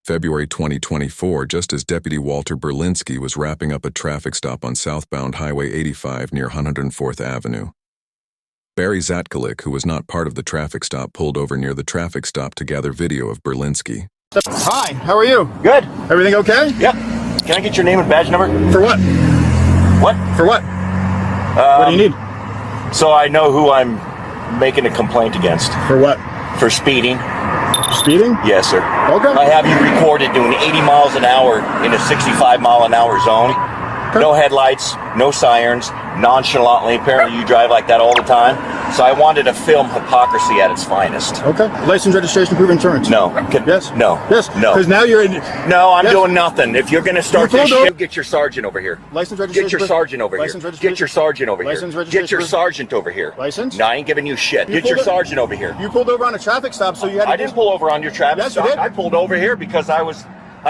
February 2024, just as Deputy Walter Berlinski was wrapping up a traffic stop on southbound Highway 85 near 104th Avenue. Barry Zatkulik, who was not part of the traffic stop, pulled over near the traffic stop to gather video of Berlinski. Hi, how are you? Good. Everything okay? Yep. Can I get your name and badge number? For what? What? For what? What do you need? So I know who I'm making a complaint against. For what? For speeding. Speeding? Yes, sir. Okay. I have you recorded doing 80 miles an hour in a 65 mile an hour zone. Okay. No headlights, no sirens, nonchalantly. Apparently you drive like that all the time. So I wanted to film hypocrisy at its finest. Okay. License, registration, proof, insurance. No. Yes? No. Yes? No. Because now you're in... No, I'm Yes. doing nothing. If you're going to start You this pulled over. shit, get your sergeant over here. License, registration, Get your proof. sergeant over here. License, registration. Get your sergeant over License, here. registration, Get your proof. sergeant over here. License? No, I ain't giving you shit. You Get your pulled o- sergeant over here. You pulled over on a traffic stop, so you had to... I didn't pull over on your traffic Yes, you stop. did. I pulled over here because I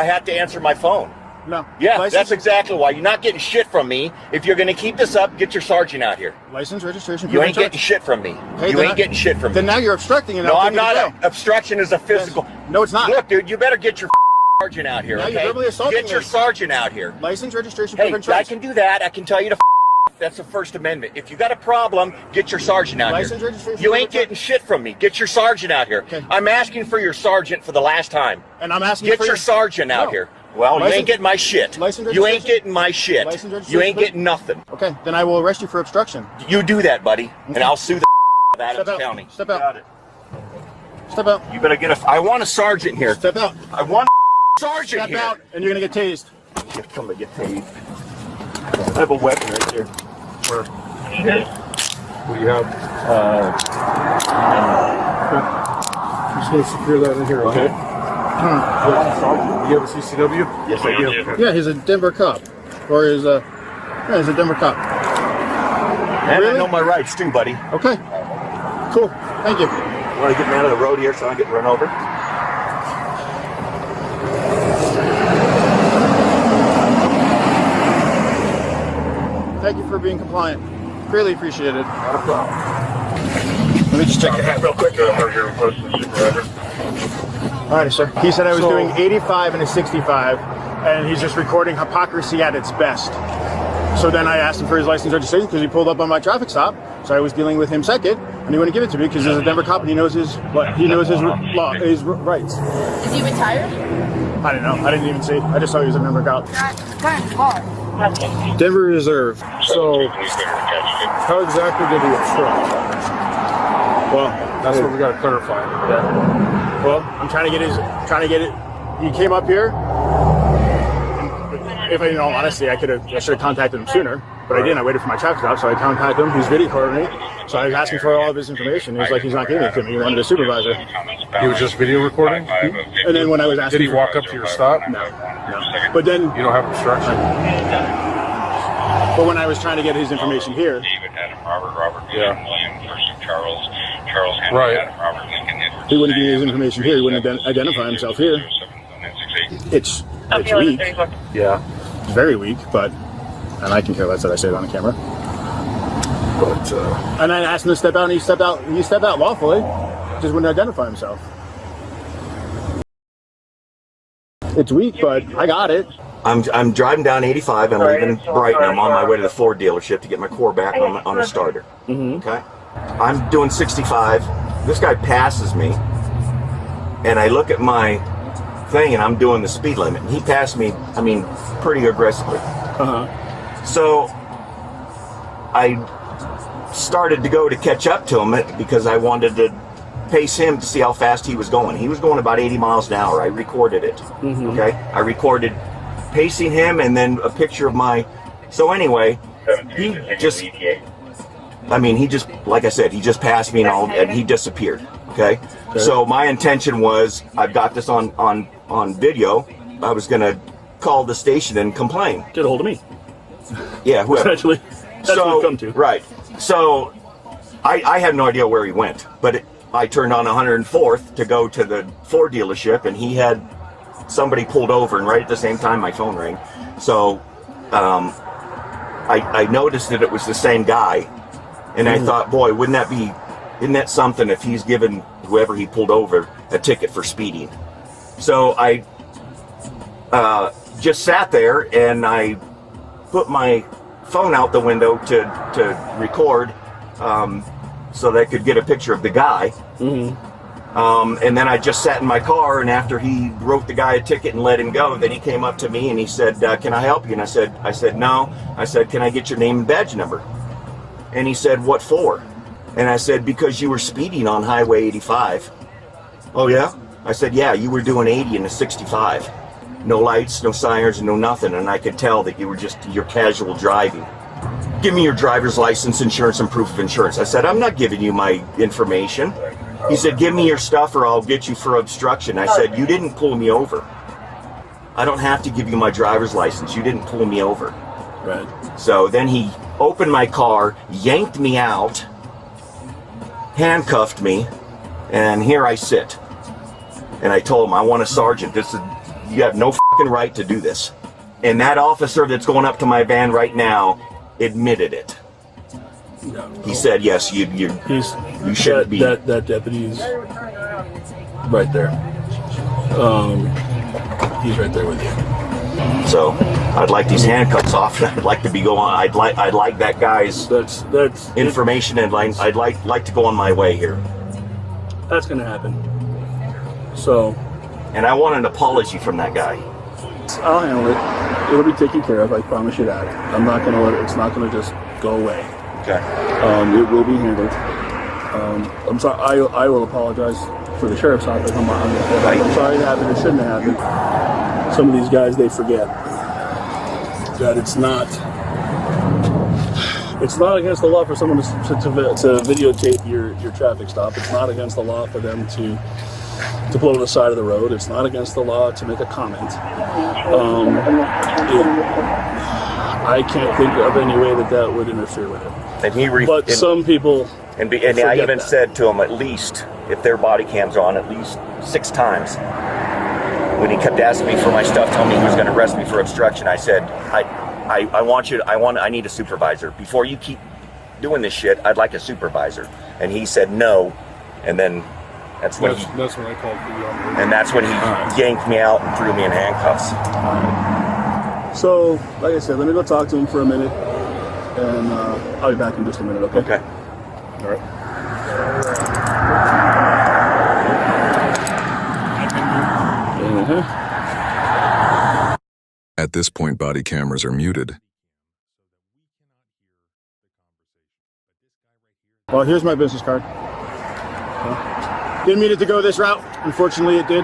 had to answer my phone. No. Yeah, License, that's exactly why. You're not getting shit from me. If you're going to keep this up, get your sergeant out here. License, registration, proof, You ain't insurance. getting shit from me. Hey, You then ain't getting shit from me. Then now you're obstructing and No, I'll I'm take you to not. jail. Obstruction is a physical. No, it's not. Look, dude, you better get your sergeant out here, Now you're okay? verbally assaulting Get your me. sergeant out here. License, registration, Hey, proof, insurance. I can do that. I can tell you to that's the First Amendment. If you got a problem, get your sergeant out License, here. registration, You proof, ain't getting shit from me. Get your sergeant out here. Okay. I'm asking for your sergeant for the last time. And I'm asking Get for your sergeant out No. here. Well, you License- ain't getting my shit. License, You ain't registration- getting my shit. License, You registration, ain't proof. getting nothing. Okay, then I will arrest you for obstruction. You do that, buddy, and I'll sue the of Step Adams out. County. Step out. Got it. Step out. You better get a. I want a sergeant here. Step out. I want a sergeant Step here. out, and you're gonna get tased. You're gonna get paid. I have a weapon right there. Where? What do you have? I'm just going to secure that in here, okay? You have a CCW? Yes, I do. Yeah, he's a Denver cop, or he's a Denver cop. And Really? I know my rights too, buddy. Okay, cool. Thank you. Want to get me out of the road here so I don't get run over? Thank you for being compliant. Greatly appreciated. Not a problem. Let me just check your hat real quick. All right, sir. He said I was doing 85 and a 65, and he's just recording hypocrisy at its best. So then I asked him for his license registration because he pulled up on my traffic stop. So I was dealing with him second, and he wouldn't give it to me because he's a Denver cop and he knows his law, his rights. Is he retired? I don't know. I didn't even see. I just saw he was a Denver cop. Kind of car. Denver Reserve. So, how exactly did he obstruct? Well, That's what we got to clarify. Well, I'm trying to get it. He came up here. If in all honesty, I should have contacted him sooner, but I didn't. I waited for my traffic stop, so I contacted him. He's video recording me, so I was asking for all of his information. He was like, he's not giving it to me. He wanted a supervisor. He was just video recording? And then when I was asking, Did he walk up to your stop? No. But then, You don't have obstruction? but when I was trying to get his information here, David, Adam, Robert, Yeah. William, first of Charles, Henry, Right. Adam, Robert, Lincoln, Edward. he wouldn't give me his information here. He wouldn't identify himself here. It's weak. Yeah. It's very weak, and I can care less that I say it on the camera. But, And I asked him to step out, and he stepped out lawfully, just wouldn't identify himself. It's weak, but I got it. I'm driving down 85. I'm leaving Brighton. I'm on my way to the Ford dealership to get my core back on a starter. Okay. I'm doing 65. This guy passes me, and I look at my thing, and I'm doing the speed limit. And he passed me, I mean, pretty aggressively. So I started to go to catch up to him because I wanted to pace him to see how fast he was going. He was going about 80 miles an hour. I recorded it. Okay. I recorded pacing him and then a picture of my. So anyway, he just, like I said, he just passed me and he disappeared. Okay. So my intention was, I've got this on video. I was going to call the station and complain. Get a hold of me. Yeah, whoever. Essentially, that's what we've come to. Right. So I had no idea where he went, but I turned on 104th to go to the Ford dealership, and he had somebody pulled over, and right at the same time my phone rang. So I noticed that it was the same guy, and I thought, boy, isn't that something if he's given whoever he pulled over a ticket for speeding? So I just sat there, and I put my phone out the window to record, so that I could get a picture of the guy. And then I just sat in my car, and after he wrote the guy a ticket and let him go, then he came up to me and he said, can I help you? And I said, no. I said, can I get your name and badge number? And he said, what for? And I said, because you were speeding on Highway 85. Oh yeah? I said, yeah, you were doing 80 in a 65. No lights, no sirens, no nothing. And I could tell that you were just your casual driving. Give me your driver's license, insurance, and proof of insurance. I said, I'm not giving you my information. He said, give me your stuff or I'll get you for obstruction. I said, you didn't pull me over. I don't have to give you my driver's license. You didn't pull me over. Right. So then he opened my car, yanked me out, handcuffed me, and here I sit. And I told him, I want a sergeant. You have no fucking right to do this. And that officer that's going up to my van right now admitted it. No. He said, yes, you shouldn't be. That deputy's right there. He's right there with you. So I'd like these handcuffs off. I'd like to be going. I'd like that guy's That's information, and I'd like to go on my way here. That's gonna happen. So, And I want an apology from that guy. I'll handle it. It'll be taken care of. I promise you that. I'm not gonna let it. It's not gonna just go away. Okay. It will be handled. I'm sorry. I will apologize for the sheriff's office. I'm sorry it happened. It shouldn't have happened. Some of these guys, they forget that it's not against the law for someone to videotape your traffic stop. It's not against the law for them to pull on the side of the road. It's not against the law to make a comment. I can't think of any way that would interfere with it. And some people, and I even said to him, at least if their body cams are on, at least 6 times. When he kept asking me for my stuff, telling me he was going to arrest me for obstruction, I said, I need a supervisor. Before you keep doing this shit, I'd like a supervisor. And he said no, and then that's when I called for you. And that's when he yanked me out and threw me in handcuffs. So, like I said, let me go talk to him for a minute, and I'll be back in just a minute, okay? Okay. All right. At this point, body cameras are muted. Well, here's my business card. Didn't mean it to go this route. Unfortunately, it did.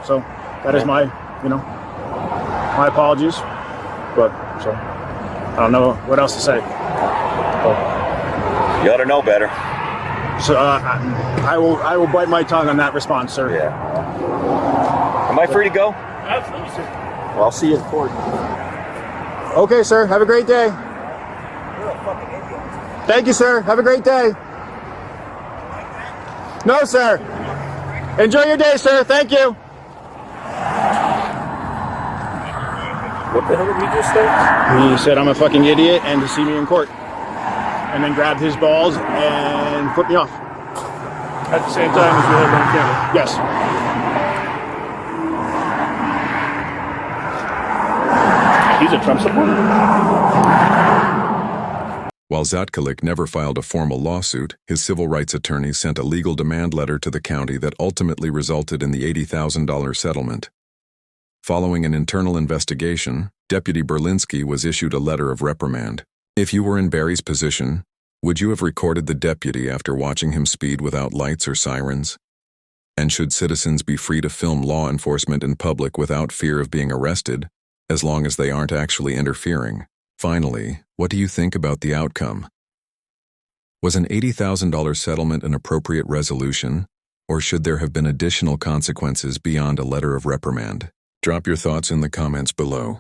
So that is my apologies. But so I don't know what else to say. You ought to know better. So I will bite my tongue on that response, sir. Yeah. Am I free to go? Absolutely, sir. Well, I'll see you in court. Okay, sir. Have a great day. Thank you, sir. Have a great day. No, sir. Enjoy your day, sir. Thank you. What the hell did he just say? He said I'm a fucking idiot and to see me in court. And then grabbed his balls and flipped me off. At the same time as we have on camera. Yes. He's a Trump supporter? While Zatkulik never filed a formal lawsuit, his civil rights attorney sent a legal demand letter to the county that ultimately resulted in the $80,000 settlement. Following an internal investigation, Deputy Berlinski was issued a letter of reprimand. If you were in Barry's position, would you have recorded the deputy after watching him speed without lights or sirens? And should citizens be free to film law enforcement in public without fear of being arrested, as long as they aren't actually interfering? Finally, what do you think about the outcome? Was an $80,000 settlement an appropriate resolution, or should there have been additional consequences beyond a letter of reprimand? Drop your thoughts in the comments below.